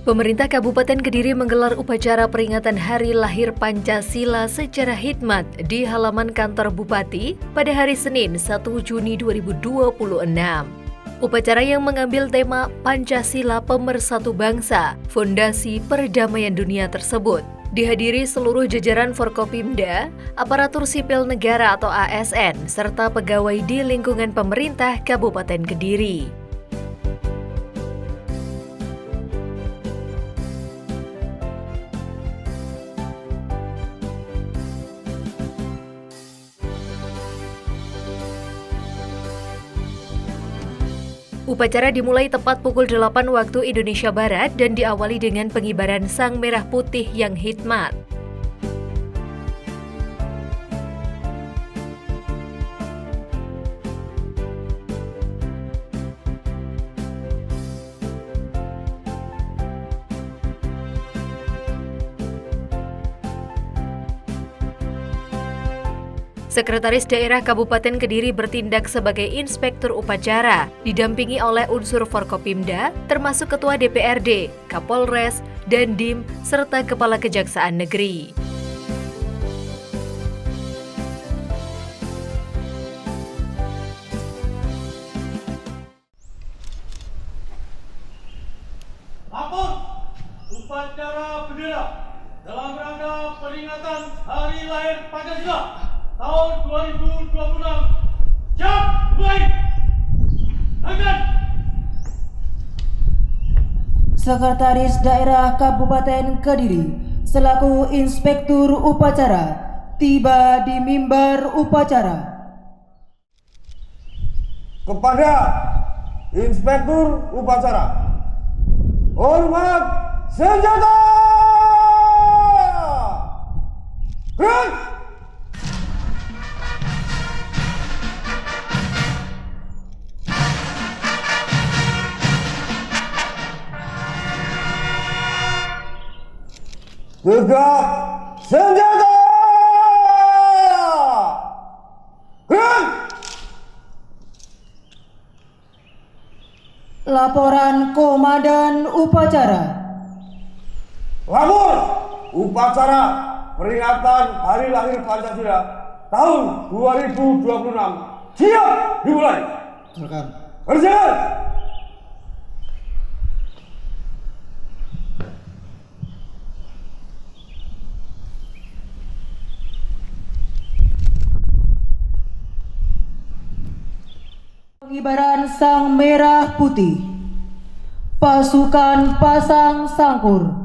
Pemerintah Kabupaten Kediri menggelar upacara peringatan Hari Lahir Pancasila secara hikmat di halaman kantor Bupati pada hari Senin 1 Juni 2026. Upacara yang mengambil tema Pancasila Pemersatu Bangsa, Fondasi Perdamaian Dunia tersebut dihadiri seluruh jajaran Forkopimda, aparatur sipil negara atau ASN, serta pegawai di lingkungan pemerintah Kabupaten Kediri. Upacara dimulai tepat pukul 8 waktu Indonesia Barat dan diawali dengan pengibaran sang merah putih yang hikmat. Sekretaris Daerah Kabupaten Kediri bertindak sebagai inspektur upacara, didampingi oleh unsur Forkopimda, termasuk Ketua DPRD, Kapolres, Dandim, serta Kepala Kejaksaan Negeri. Lapor upacara bendera dalam rangka peringatan Hari Lahir Pancasila tahun 2026. Siap, mulai. Angkat. Sekretaris Daerah Kabupaten Kediri selaku inspektur upacara tiba di mimbar upacara. Kepada inspektur upacara, hormat senjata! Gerak! Tegak senjata! Gerak! Laporan Komandan Upacara. Lapor upacara peringatan Hari Lahir Pancasila tahun 2026. Siap dimulai. Silakan. Berjalan. Pengibaran sang merah putih. Pasukan pasang sangkur.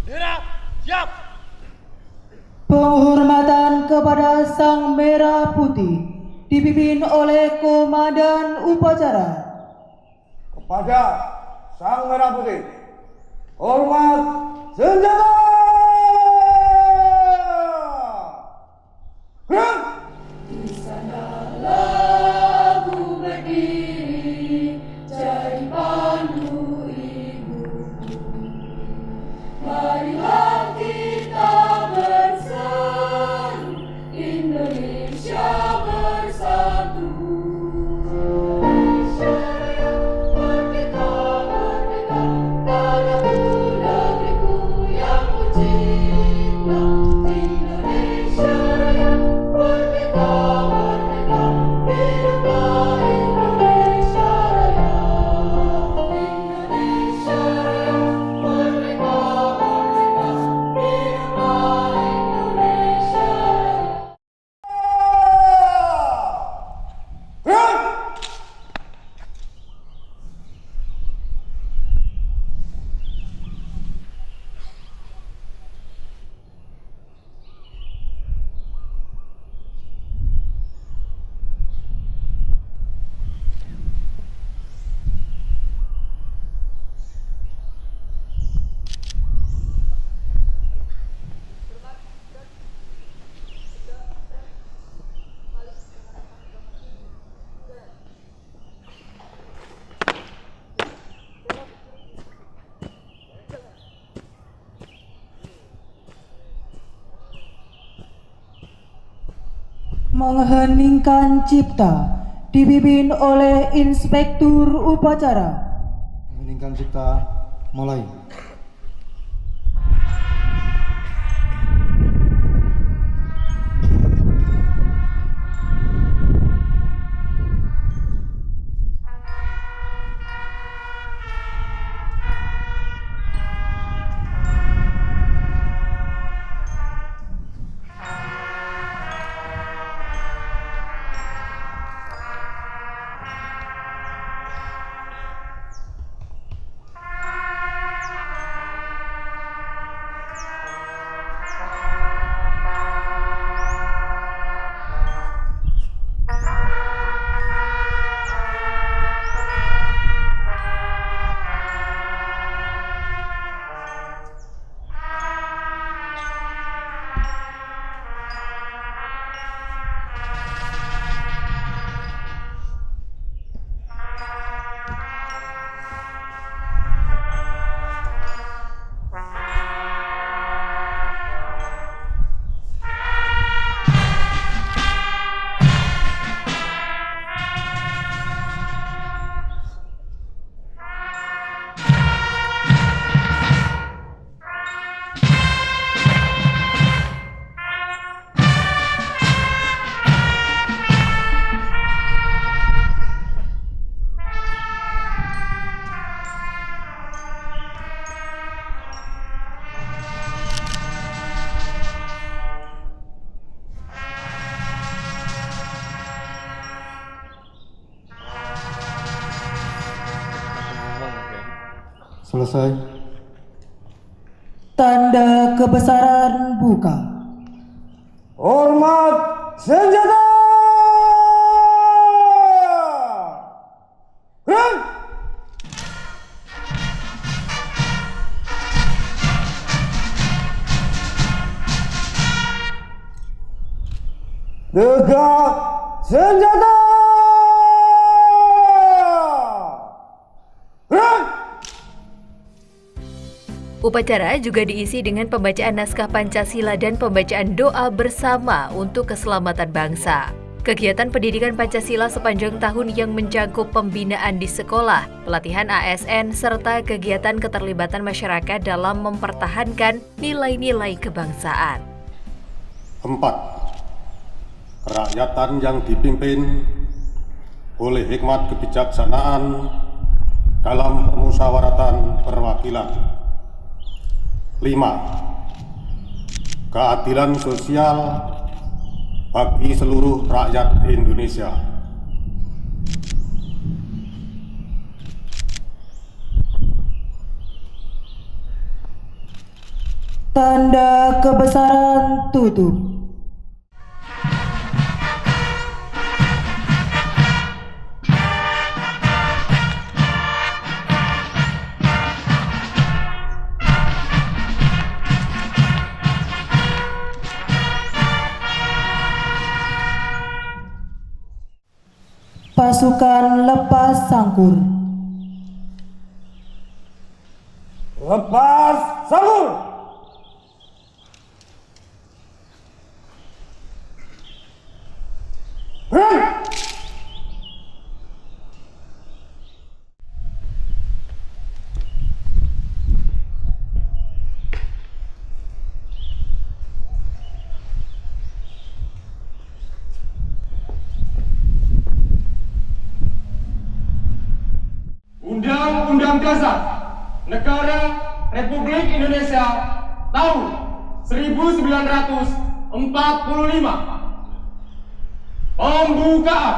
Bendera, siap. Penghormatan kepada sang merah putih dipimpin oleh Komandan Upacara. Kepada sang merah putih, hormat senjata! Gerak! Di sanalah ku berdiri, jadi pandu ibuku. Marilah kita bersatu, Indonesia bersatu. Indonesia Raya, merdeka, merdeka, tanahku negeriku. Indonesia Raya, merdeka, merdeka, hiduplah Indonesia Raya. Indonesia Raya, merdeka, merdeka, hiduplah Indonesia Raya. Gerak! Mengheningkan cipta dipimpin oleh Inspektur Upacara. Meninggalkan cipta mulai. Selesai. Tanda kebesaran buka. Hormat senjata! Gerak! Tegak senjata! Gerak! Upacara juga diisi dengan pembacaan naskah Pancasila dan pembacaan doa bersama untuk keselamatan bangsa. Kegiatan pendidikan Pancasila sepanjang tahun yang mencakup pembinaan di sekolah, pelatihan ASN, serta kegiatan keterlibatan masyarakat dalam mempertahankan nilai-nilai kebangsaan. 4. Kerakyatan yang dipimpin oleh hikmat kebijaksanaan dalam permusyawaratan perwakilan. 5. Keadilan sosial bagi seluruh rakyat Indonesia. Tanda kebesaran tutup. Pasukan lepas sangkur. Lepas sangkur! Gerak! Undang-Undang Dasar Negara Republik Indonesia tahun 1945. Pembukaan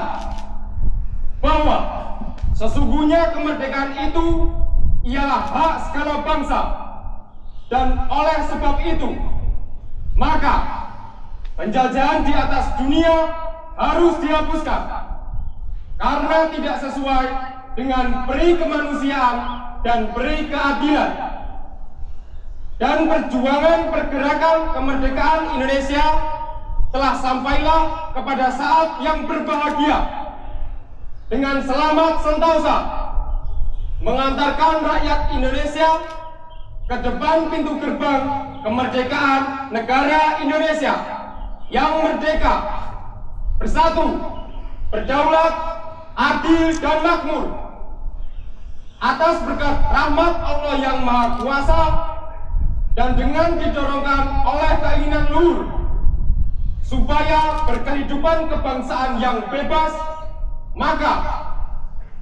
bahwa sesungguhnya kemerdekaan itu ialah hak segala bangsa, dan oleh sebab itu maka penjajahan di atas dunia harus dihapuskan karena tidak sesuai dengan peri kemanusiaan dan peri keadilan. Dan perjuangan pergerakan kemerdekaan Indonesia telah sampailah kepada saat yang berbahagia dengan selamat sentosa mengantarkan rakyat Indonesia ke depan pintu gerbang kemerdekaan negara Indonesia yang merdeka, bersatu, berdaulat, adil dan makmur. Atas berkat rahmat Allah yang Maha Kuasa dan dengan didorongkan oleh keinginan luhur supaya berkehidupan kebangsaan yang bebas, maka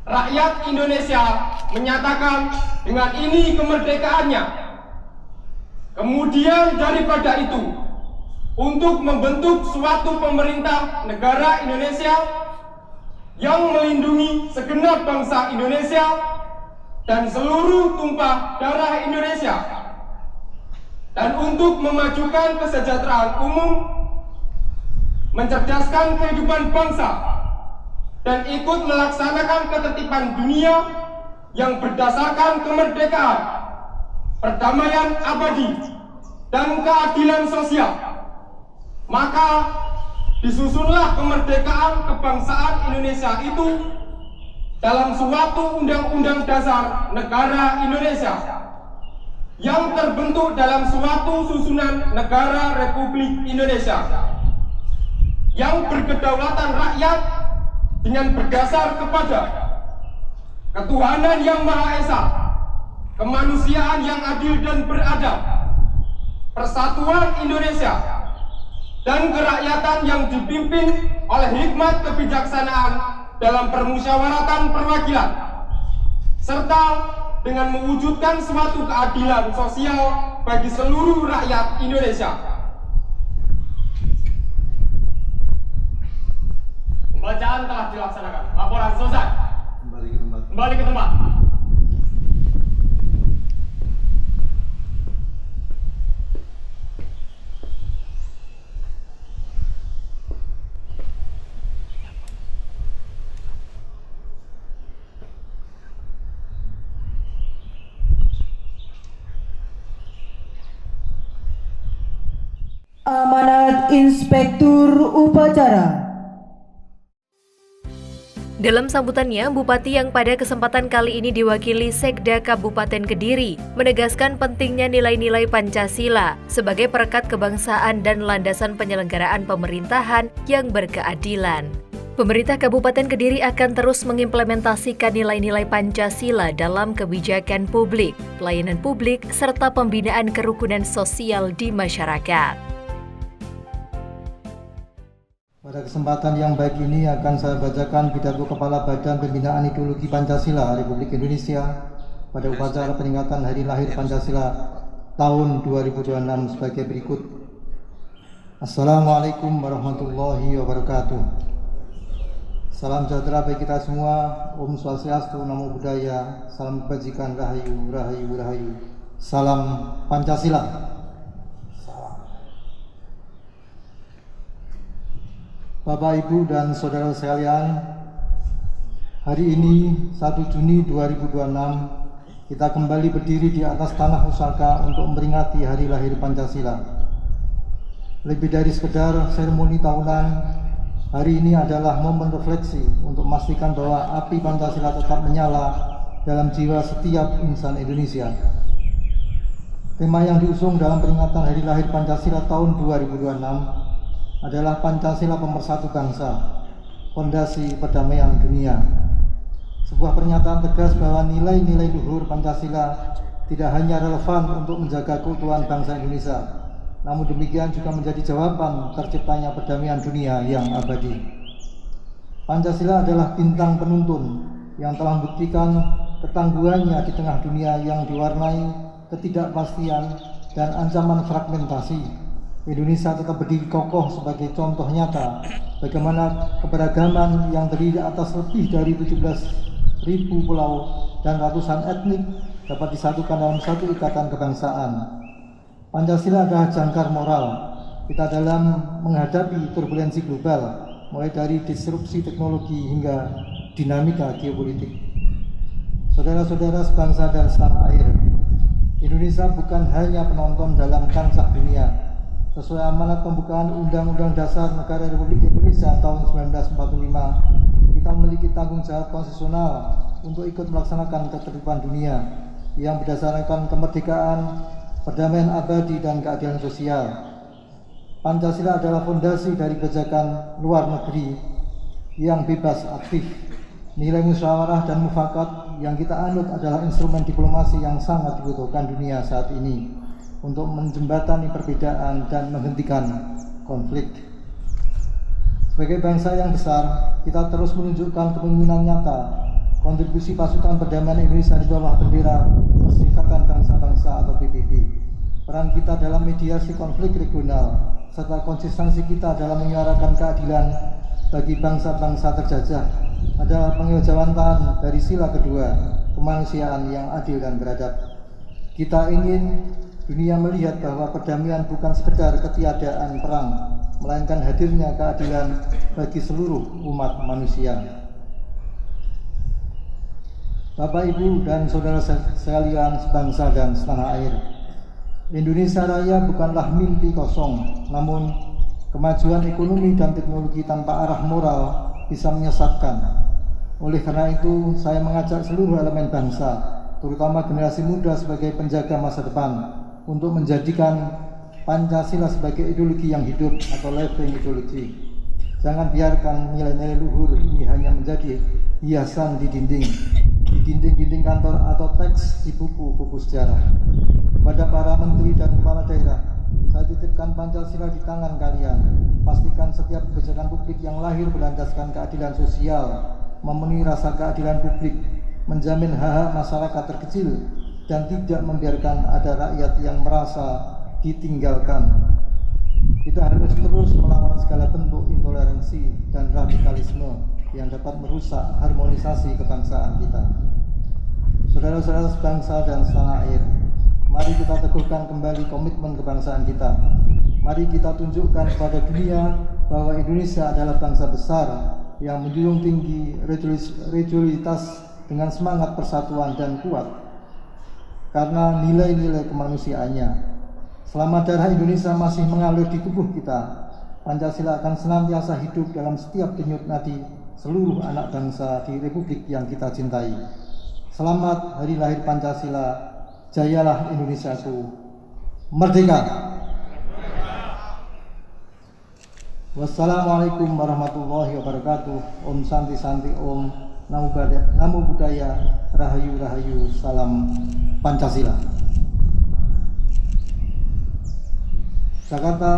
rakyat Indonesia menyatakan dengan ini kemerdekaannya. Kemudian daripada itu, untuk membentuk suatu pemerintah negara Indonesia yang melindungi segenap bangsa Indonesia dan seluruh tumpah darah Indonesia, dan untuk memajukan kesejahteraan umum, mencerdaskan kehidupan bangsa, dan ikut melaksanakan ketertiban dunia yang berdasarkan kemerdekaan, perdamaian abadi, dan keadilan sosial. Maka disusunlah kemerdekaan kebangsaan Indonesia itu dalam suatu undang-undang dasar negara Indonesia yang terbentuk dalam suatu susunan negara Republik Indonesia yang berkedaulatan rakyat dengan berdasar kepada ketuhanan yang Maha Esa, kemanusiaan yang adil dan beradab, persatuan Indonesia, dan kerakyatan yang dipimpin oleh hikmat kebijaksanaan dalam permusyawaratan perwakilan, serta dengan mewujudkan suatu keadilan sosial bagi seluruh rakyat Indonesia. Pembacaan telah dilaksanakan. Laporan selesai. Kembali ke tempat. Amanat Inspektur Upacara. Dalam sambutannya, Bupati yang pada kesempatan kali ini diwakili Sekda Kabupaten Kediri menegaskan pentingnya nilai-nilai Pancasila sebagai perekat kebangsaan dan landasan penyelenggaraan pemerintahan yang berkeadilan. Pemerintah Kabupaten Kediri akan terus mengimplementasikan nilai-nilai Pancasila dalam kebijakan publik, pelayanan publik, serta pembinaan kerukunan sosial di masyarakat. Pada kesempatan yang baik ini akan saya bacakan pidato Kepala Badan Pembinaan Ideologi Pancasila Republik Indonesia pada upacara peringatan Hari Lahir Pancasila tahun 2026 sebagai berikut. Assalamualaikum warahmatullahi wabarakatuh. Salam sejahtera bagi kita semua. Om Swastiastu, Namo Buddhaya. Salam kebajikan, Rahayu, Rahayu, Rahayu. Salam Pancasila. Bapak, Ibu, dan Saudara sekalian, hari ini 1 Juni 2026 kita kembali berdiri di atas tanah pusaka untuk memperingati Hari Lahir Pancasila. Lebih dari sekedar seremoni tahunan, hari ini adalah momen refleksi untuk memastikan bahwa api Pancasila tetap menyala dalam jiwa setiap insan Indonesia. Tema yang diusung dalam peringatan Hari Lahir Pancasila tahun 2026 adalah Pancasila pemersatu bangsa, fondasi perdamaian dunia. Sebuah pernyataan tegas bahwa nilai-nilai luhur Pancasila tidak hanya relevan untuk menjaga keutuhan bangsa Indonesia, namun demikian juga menjadi jawaban terciptanya perdamaian dunia yang abadi. Pancasila adalah bintang penuntun yang telah membuktikan ketangguhannya di tengah dunia yang diwarnai ketidakpastian dan ancaman fragmentasi, Indonesia tetap berdiri kokoh sebagai contoh nyata bagaimana keberagaman yang terdiri atas lebih dari 17.000 pulau dan ratusan etnik dapat disatukan dalam satu ikatan kebangsaan. Pancasila adalah jangkar moral kita dalam menghadapi turbulensi global, mulai dari disrupsi teknologi hingga dinamika geopolitik. Saudara-saudara sebangsa dan setanah air, Indonesia bukan hanya penonton dalam kancah dunia. Sesuai amanat pembukaan Undang-Undang Dasar Negara Republik Indonesia tahun 1945, kita memiliki tanggung jawab konstitusional untuk ikut melaksanakan ketertiban dunia yang berdasarkan kemerdekaan, perdamaian abadi, dan keadilan sosial. Pancasila adalah fondasi dari kebijakan luar negeri yang bebas aktif. Nilai musyawarah dan mufakat yang kita anut adalah instrumen diplomasi yang sangat dibutuhkan dunia saat ini untuk menjembatani perbedaan dan menghentikan konflik. Sebagai bangsa yang besar, kita terus menunjukkan kepemimpinan nyata, kontribusi pasukan perdamaian Indonesia di bawah bendera Perserikatan Bangsa-Bangsa atau PBB, peran kita dalam mediasi konflik regional, serta konsistensi kita dalam menyuarakan keadilan bagi bangsa-bangsa terjajah adalah pengejawantahan dari sila kedua, kemanusiaan yang adil dan beradab. Kita ingin dunia melihat bahwa perdamaian bukan sekedar ketiadaan perang, melainkan hadirnya keadilan bagi seluruh umat manusia. Bapak, Ibu, dan saudara sekalian sebangsa dan setanah air, Indonesia Raya bukanlah mimpi kosong, namun kemajuan ekonomi dan teknologi tanpa arah moral bisa menyesatkan. Oleh karena itu, saya mengajak seluruh elemen bangsa, terutama generasi muda sebagai penjaga masa depan, untuk menjadikan Pancasila sebagai ideologi yang hidup atau living ideology. Jangan biarkan nilai-nilai luhur ini hanya menjadi hiasan di dinding kantor atau teks di buku-buku sejarah. Kepada para menteri dan kepala daerah, saya titipkan Pancasila di tangan kalian. Pastikan setiap kebijakan publik yang lahir berlandaskan keadilan sosial, memenuhi rasa keadilan publik, menjamin hak-hak masyarakat terkecil, dan tidak membiarkan ada rakyat yang merasa ditinggalkan. Kita harus terus melawan segala bentuk intoleransi dan radikalisme yang dapat merusak harmonisasi kebangsaan kita. Saudara-saudara sebangsa dan setanah air, mari kita teguhkan kembali komitmen kebangsaan kita. Mari kita tunjukkan kepada dunia bahwa Indonesia adalah bangsa besar yang menjunjung tinggi religiusitas dengan semangat persatuan dan kuat karena nilai-nilai kemanusiaannya. Selama darah Indonesia masih mengalir di tubuh kita, Pancasila akan senantiasa hidup dalam setiap denyut nadi seluruh anak bangsa di Republik yang kita cintai. Selamat Hari Lahir Pancasila, jayalah Indonesiaku, merdeka! Wassalamualaikum warahmatullahi wabarakatuh. Om Santi Santi Om, Namo Buddhaya, Rahayu Rahayu, Salam Pancasila. Jakarta,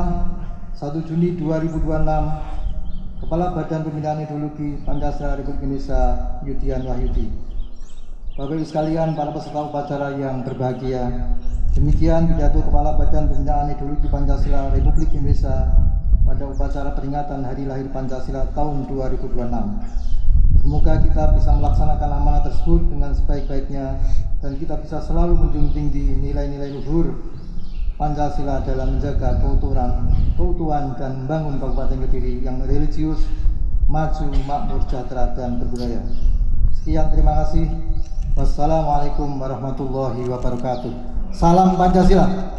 1 Juni 2026. Kepala Badan Pembinaan Ideologi Pancasila Republik Indonesia, Yudian Wahyudi. Bapak Ibu sekalian, para peserta upacara yang berbahagia, demikian pidato Kepala Badan Pembinaan Ideologi Pancasila Republik Indonesia pada upacara peringatan Hari Lahir Pancasila tahun 2026. Semoga kita bisa melaksanakan amanah tersebut dengan sebaik-baiknya dan kita bisa selalu menjunjung tinggi nilai-nilai luhur Pancasila dalam menjaga keutuhan dan membangun Kabupaten Kediri yang religius, maju, makmur, sejahtera, dan berbudaya. Sekian, terima kasih. Wassalamualaikum warahmatullahi wabarakatuh. Salam Pancasila.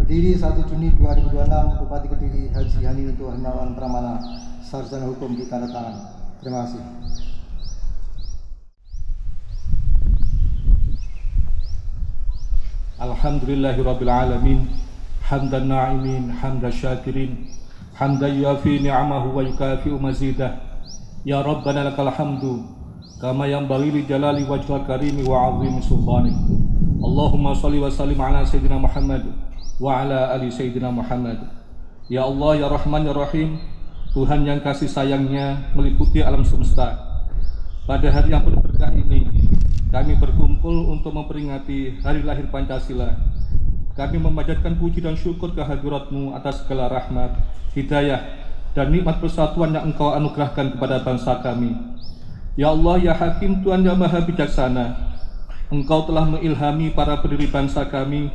Kediri, 1 Juni 2026, Bupati Kediri Haji Haniuto Himawan Pramana, Sarjana Hukum, ditandatangan. Terima kasih. Alhamdulillahirabbil alamin, hamdan na'imin, hamdan syakirin, hamdan yafi ni'amahu wa yukafi'u mazidah. Ya Rabbana lakal hamdu kama yanbaghi li jalali wajhil karimi wa 'azimi sultanik. Allahumma shalli wa sallim ala sayyidina Muhammad wa ala ali sayyidina Muhammad. Ya Allah, ya Rahman, ya Rahim, Tuhan yang kasih sayangnya meliputi alam semesta. Pada hari yang penuh berkah ini, kami berkumpul untuk memperingati hari lahir Pancasila. Kami memanjatkan puji dan syukur kehadirat-Mu atas segala rahmat, hidayah, dan nikmat persatuan yang Engkau anugerahkan kepada bangsa kami. Ya Allah, ya Hakim, Tuhan yang Maha Bijaksana, Engkau telah mengilhami para pendiri bangsa kami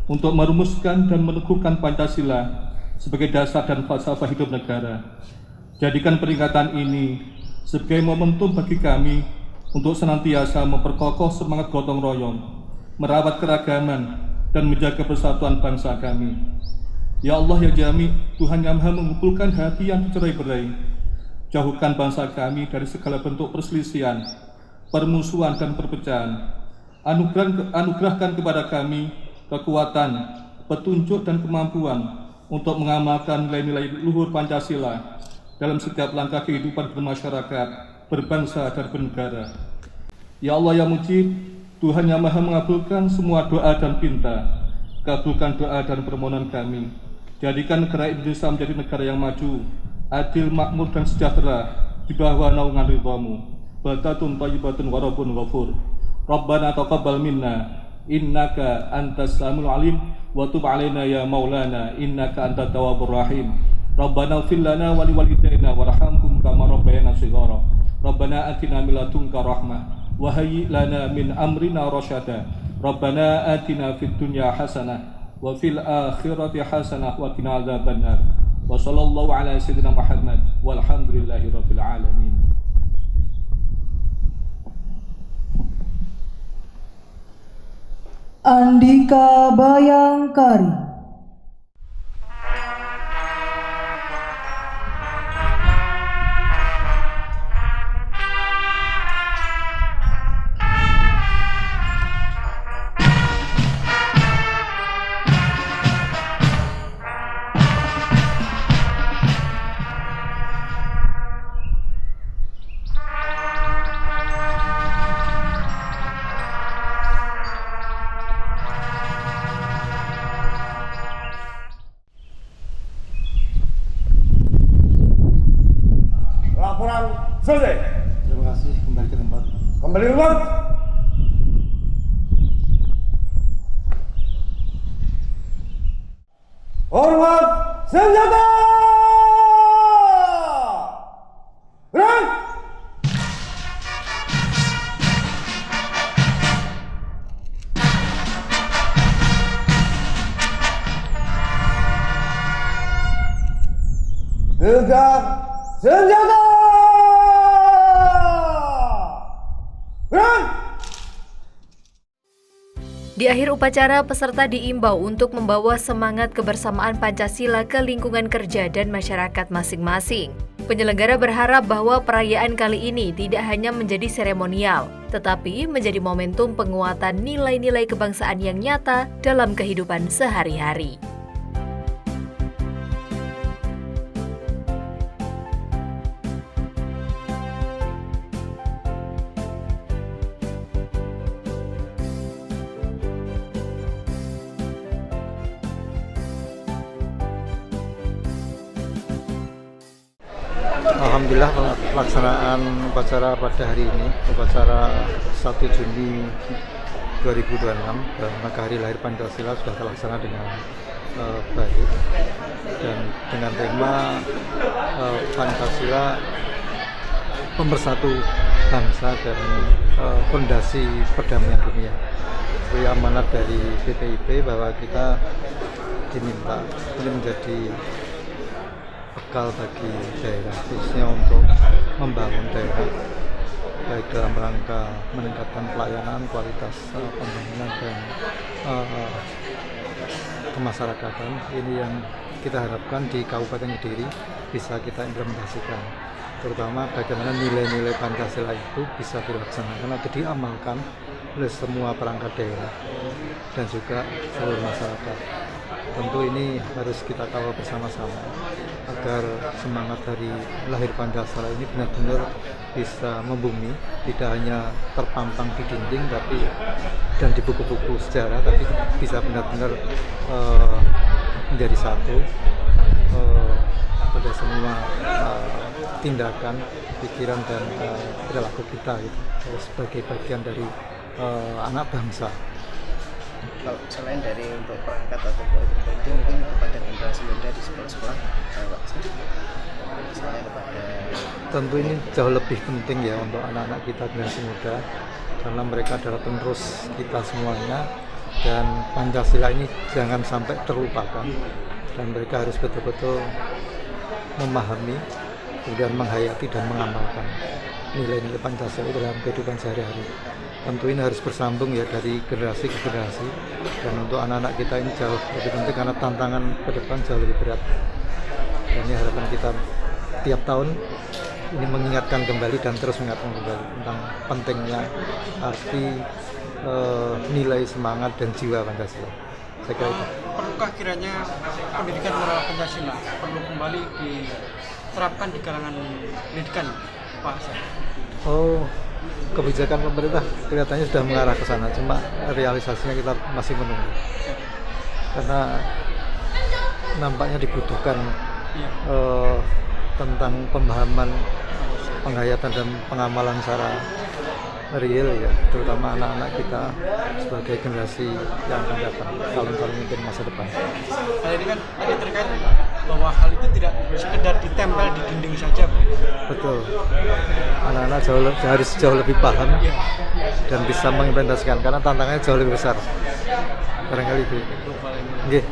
untuk merumuskan dan meneguhkan Pancasila sebagai dasar dan falsafah hidup negara. Jadikan peringatan ini sebagai momentum bagi kami untuk senantiasa memperkokoh semangat gotong royong, merawat keragaman, dan menjaga persatuan bangsa kami. Ya Allah, ya Jami, Tuhan yang Maha mengumpulkan hati yang tercerai-berai. Jauhkan bangsa kami dari segala bentuk perselisihan, permusuhan, dan perpecahan. Anugerahkan kepada kami kekuatan, petunjuk, dan kemampuan untuk mengamalkan nilai-nilai luhur Pancasila dalam setiap langkah kehidupan bermasyarakat, berbangsa, dan bernegara. Ya Allah, ya Mujib, Tuhan yang Maha mengabulkan semua doa dan pinta. Kabulkan doa dan permohonan kami. Jadikan negara Indonesia menjadi negara yang maju, adil, makmur, dan sejahtera di bawah naungan ridha-Mu. Baldatun thayyibatun wa rabbun ghafur. Rabbana taqabbal minna innaka antas samiul alim wa tub alaina ya maulana innaka antat tawwabur rahim. Rabbana ighfir lana wa liwalidayna warhamhum kama rabbayana shighara. Rabbana atina min ladunka rahmah wa hayyi lana min amrina rasyada. Rabbana atina fid dunya hasanah wa fil akhirati hasanah wa qina adzabannar. Wa sallallahu ala sayyidina Muhammad walhamdulillahi rabbil alamin. Andika Bayangkari. Laporan selesai. Terima kasih, kembali ke tempat. Kembali ke tempat. Hormat senjata. Gerak. Tegak senjata. Gerak. Di akhir upacara, peserta diimbau untuk membawa semangat kebersamaan Pancasila ke lingkungan kerja dan masyarakat masing-masing. Penyelenggara berharap bahwa perayaan kali ini tidak hanya menjadi seremonial, tetapi menjadi momentum penguatan nilai-nilai kebangsaan yang nyata dalam kehidupan sehari-hari. Alhamdulillah pelaksanaan upacara pada hari ini, upacara 1 Juni 2026, maka hari lahir Pancasila sudah terlaksana dengan baik dan dengan tema Pancasila pemersatu bangsa dan fondasi perdamaian dunia. Sebagai amanat dari BPIP bahwa kita diminta ini menjadi bekal bagi daerah, khususnya untuk membangun daerah baik dalam rangka meningkatkan pelayanan, kualitas pembangunan dan kemasyarakatan. Ini yang kita harapkan di Kabupaten Kediri bisa kita implementasikan, terutama bagaimana nilai-nilai Pancasila itu bisa dilaksanakan atau diamalkan oleh semua perangkat daerah dan juga seluruh masyarakat. Tentu ini harus kita kawal bersama-sama agar semangat dari lahir Pancasila ini benar-benar bisa membumi, tidak hanya terpampang di dinding tapi dan di buku-buku sejarah, tapi bisa benar-benar menjadi satu pada semua tindakan, pikiran dan perilaku kita gitu, sebagai bagian dari anak bangsa. Kalau selain dari untuk perangkat atau itu mungkin kepada generasi muda di sekolah-sekolah, misalnya kepada Tentu ini jauh lebih penting ya untuk anak-anak kita generasi muda, karena mereka adalah penerus kita semuanya, dan Pancasila ini jangan sampai terlupakan, dan mereka harus betul-betul memahami, kemudian menghayati dan mengamalkan nilai-nilai Pancasila dalam kehidupan sehari-hari. Tentu ini harus bersambung ya dari generasi ke generasi, dan untuk anak-anak kita ini jauh lebih penting karena tantangan ke depan jauh lebih berat. Dan ini harapan kita tiap tahun ini mengingatkan kembali dan terus mengingatkan kembali tentang pentingnya arti nilai semangat dan jiwa Pancasila. Saya kira itu. Perlukah kiranya pendidikan moral Pancasila perlu kembali diterapkan di kalangan pendidikan, Pak Hasan? Oh, kebijakan pemerintah kelihatannya sudah mengarah ke sana, cuma realisasinya kita masih menunggu. Karena nampaknya dibutuhkan tentang pemahaman, penghayatan dan pengamalan secara real ya, terutama anak-anak kita sebagai generasi yang akan datang, calon-calon pemimpin masa depan. Nah, ini kan tadi terkait bahwa hal itu tidak sekedar ditempel di dinding saja, Pak. Betul. Anak-anak harus jauh lebih paham dan bisa mengimplementasikan, karena tantangannya jauh lebih besar. Barangkali itu. Nggih.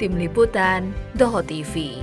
Tim Liputan, Doho TV.